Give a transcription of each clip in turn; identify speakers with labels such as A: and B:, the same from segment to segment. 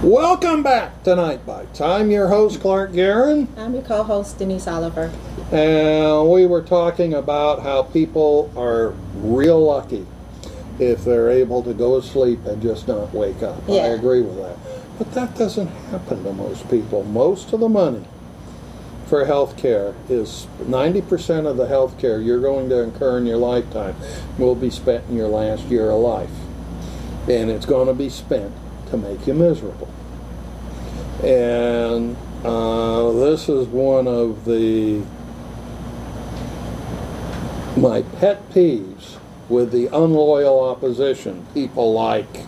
A: Welcome back to NiteBites. I'm your host, Clark Garen.
B: I'm your co-host, Denise Oliver.
A: And we were talking about how people are real lucky if they're able to go to sleep and just not wake up.
B: Yeah.
A: I agree with that. But that doesn't happen to most people. Most of the money for health care is 90% of the health care you're going to incur in your lifetime will be spent in your last year of life. And it's going to be spent to make you miserable. And this is one of my pet peeves with the unloyal opposition. People like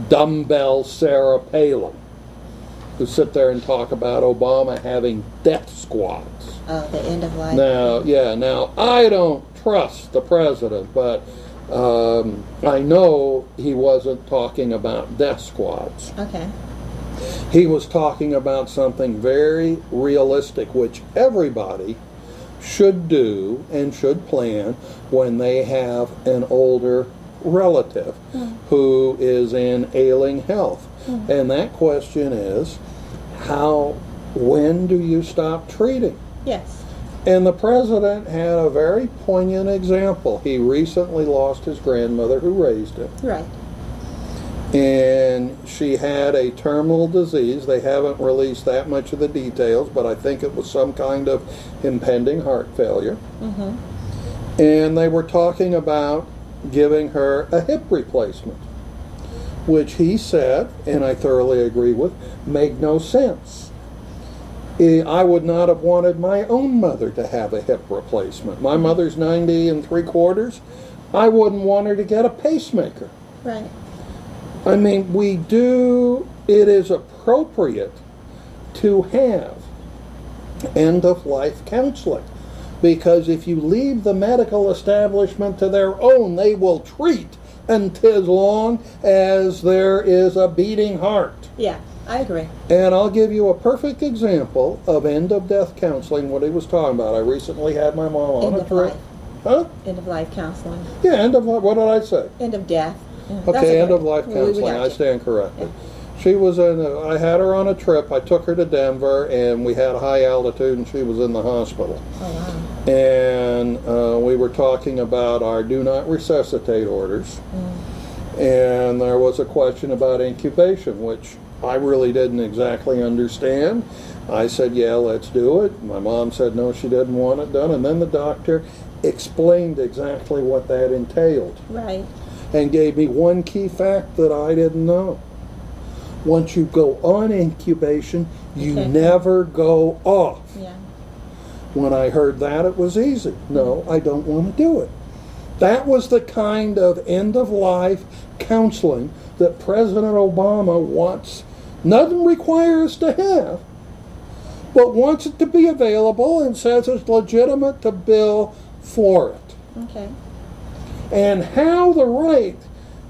A: dumbbell Sarah Palin, who sit there and talk about Obama having death squads.
B: Oh, the end of life.
A: Now I don't trust the president, but I know he wasn't talking about death squads.
B: Okay.
A: He was talking about something very realistic, which everybody should do and should plan when they have an older relative who is in ailing health. And that question is, when do you stop treating?
B: Yes.
A: And the president had a very poignant example. He recently lost his grandmother who raised him.
B: Right.
A: And she had a terminal disease. They haven't released that much of the details, but I think it was some kind of impending heart failure. Mm-hmm. And they were talking about giving her a hip replacement, which he said, and I thoroughly agree with, made no sense. I would not have wanted my own mother to have a hip replacement. My mother's 90 3/4. I wouldn't want her to get a pacemaker.
B: Right.
A: I mean, it is appropriate to have end-of-life counseling, because if you leave the medical establishment to their own, they will treat until as long as there is a beating heart.
B: Yeah, I agree.
A: And I'll give you a perfect example of end-of-death counseling, what he was talking about. I recently had my mom on a trip. Huh?
B: End of life counseling.
A: Yeah, end-of-life. What did I say?
B: End of death. Yeah,
A: okay, end-of-life counseling. I stand corrected. Yeah. She was I had her on a trip. I took her to Denver, and we had high altitude, and she was in the hospital.
B: Oh, wow.
A: And we were talking about our do not resuscitate orders. And there was a question about incubation, which I really didn't exactly understand. I said, yeah, let's do it. My mom said, no, she didn't want it done. And then the doctor explained exactly what that entailed.
B: Right.
A: And gave me one key fact that I didn't know. Once you go on incubation, you never go off.
B: Yeah.
A: When I heard that, it was easy. No, I don't want to do it. That was the kind of end-of-life counseling that President Obama wants. Nothing requires to have, but wants it to be available and says it's legitimate to bill for it.
B: Okay.
A: And how the right,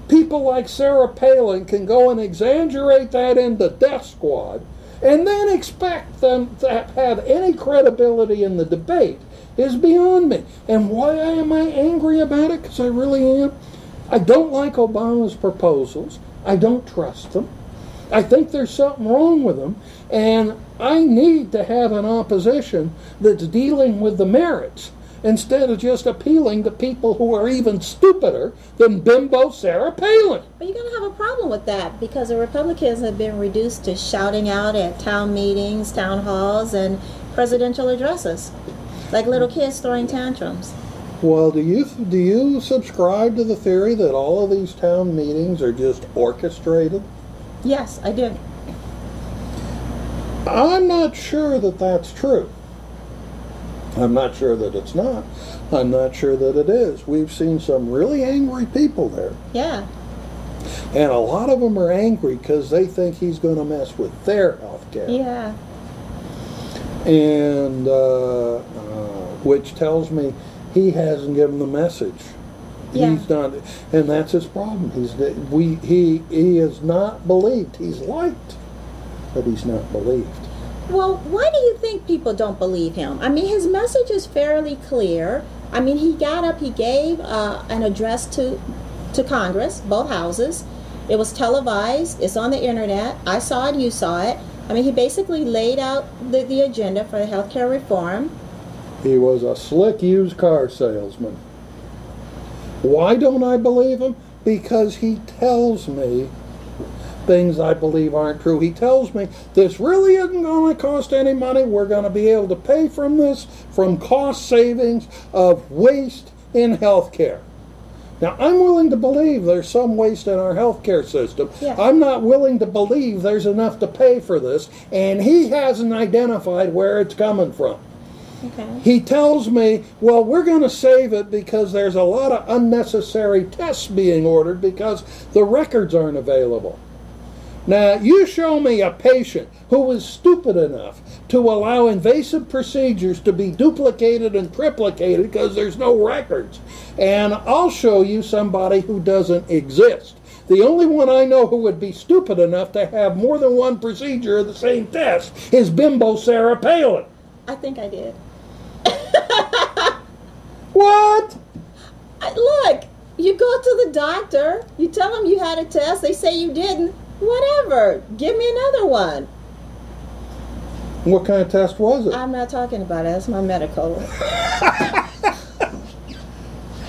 A: people like Sarah Palin, can go and exaggerate that into death squad and then expect them to have any credibility in the debate is beyond me. And why am I angry about it? Because I really am. I don't like Obama's proposals. I don't trust them. I think there's something wrong with them. And I need to have an opposition that's dealing with the merits, instead of just appealing to people who are even stupider than bimbo Sarah Palin.
B: But you're going to have a problem with that, because the Republicans have been reduced to shouting out at town meetings, town halls, and presidential addresses, like little kids throwing tantrums.
A: Well, do you subscribe to the theory that all of these town meetings are just orchestrated?
B: Yes, I do.
A: I'm not sure that that's true. I'm not sure that it's not. I'm not sure that it is. We've seen some really angry people there.
B: Yeah.
A: And a lot of them are angry because they think he's going to mess with their health care.
B: Yeah.
A: And which tells me he hasn't given the message.
B: Yeah.
A: He's not, and that's his problem. He is not believed. He's liked, but he's not believed.
B: Well, why do you think people don't believe him? I mean, his message is fairly clear. I mean, he got up, he gave an address to Congress, both houses, It was televised. It's on the internet. I saw it. You saw it. I mean, he basically laid out the agenda for the healthcare reform.
A: He was a slick used car salesman. Why don't I believe him? Because he tells me things I believe aren't true. He tells me this really isn't going to cost any money. We're going to be able to pay from this, from cost savings of waste in healthcare. Now, I'm willing to believe there's some waste in our healthcare system.
B: Yeah.
A: I'm not willing to believe there's enough to pay for this, and he hasn't identified where it's coming from.
B: Okay.
A: He tells me, well, we're going to save it because there's a lot of unnecessary tests being ordered because the records aren't available. Now, you show me a patient who was stupid enough to allow invasive procedures to be duplicated and triplicated because there's no records, and I'll show you somebody who doesn't exist. The only one I know who would be stupid enough to have more than one procedure of the same test is Bimbo Sarah Palin.
B: I think I did.
A: What?
B: Look, you go to the doctor, you tell them you had a test, they say you didn't. Whatever. Give me another one.
A: What kind of test was it?
B: I'm not talking about it. That's my medical.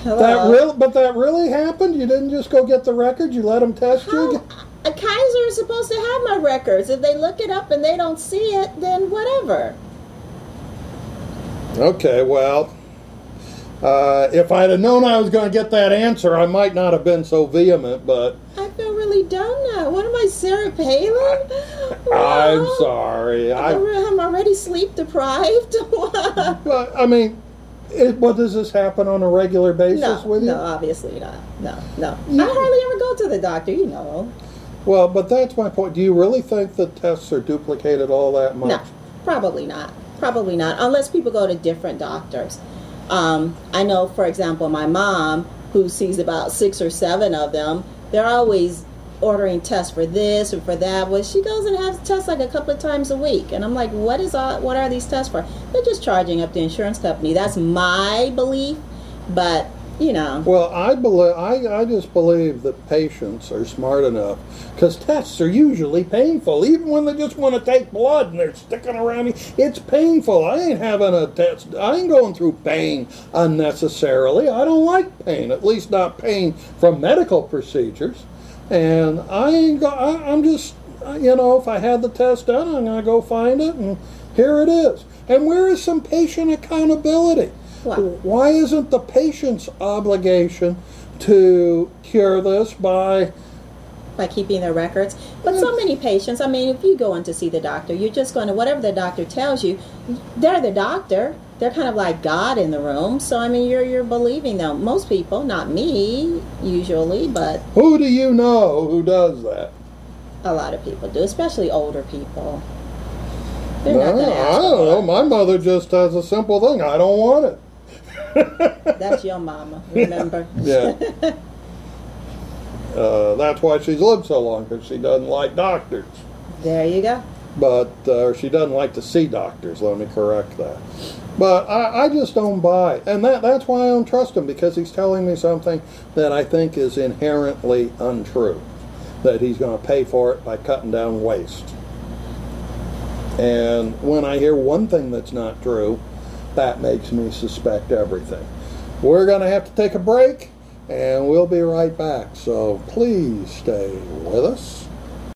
A: But that really happened? You didn't just go get the records? You let them test you?
B: A Kaiser is supposed to have my records. If they look it up and they don't see it, then whatever.
A: Okay, well, if I'd have known I was going to get that answer, I might not have been so vehement, but...
B: I feel really dumb now. What am I, Sarah Palin?
A: I'm sorry.
B: I'm already sleep deprived.
A: But, I mean, does this happen on a regular basis with you?
B: No, obviously not. No. I hardly ever go to the doctor, you know.
A: Well, but that's my point. Do you really think that tests are duplicated all that much?
B: No, probably not. Probably not, unless people go to different doctors. I know, for example, my mom, who sees about 6 or 7 of them, they're always ordering tests for this or for that. Well, she goes and has tests like a couple of times a week. And I'm like, what are these tests for? They're just charging up the insurance company. That's my belief, but, you know.
A: Well, I just believe that patients are smart enough, because tests are usually painful. Even when they just want to take blood and they're sticking around me, it's painful. I ain't having a test. I ain't going through pain unnecessarily. I don't like pain, at least not pain from medical procedures. And I'm just, you know, if I had the test done, I'm going to go find it, and here it is. And where is some patient accountability?
B: What?
A: Why isn't the patient's obligation to cure this by
B: keeping their records? But so many patients, I mean, if you go in to see the doctor, you're just going to, whatever the doctor tells you, they're the doctor. They're kind of like God in the room. So, I mean, you're believing them. Most people, not me, usually, but...
A: Who do you know who does that?
B: A lot of people do, especially older people. They're
A: No,
B: not going to ask
A: I don't know.
B: for
A: My mother just has a simple thing. I don't want it.
B: it. That's your mama, remember?
A: Yeah. That's why she's lived so long, because she doesn't like doctors.
B: There you go.
A: But she doesn't like to see doctors, let me correct that. But I just don't buy. And that's why I don't trust him, because he's telling me something that I think is inherently untrue. That he's going to pay for it by cutting down waste. And when I hear one thing that's not true, that makes me suspect everything. We're going to have to take a break, and we'll be right back. So please stay with us.